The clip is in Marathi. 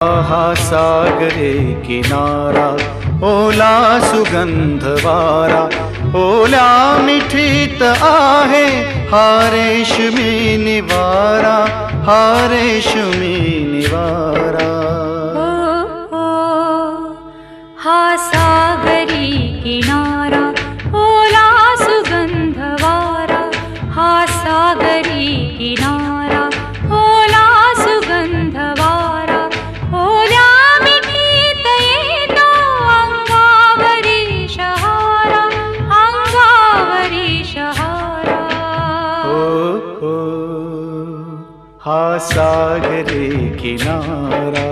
हा सागरे किनारा, ओला सुगंध वारा, ओल्या मिठीत आहे हा रेशमी निवारा, हा रेशमी निवारा. हा सागरी किनारा, ओला सुगंध वारा, हा सागरी किनारा, ओला सुगंध वारा, ओल्या मिठीत येतो अंगावरी शहारा, अंगावरी शहारा. हो, हा सागरी किनारा.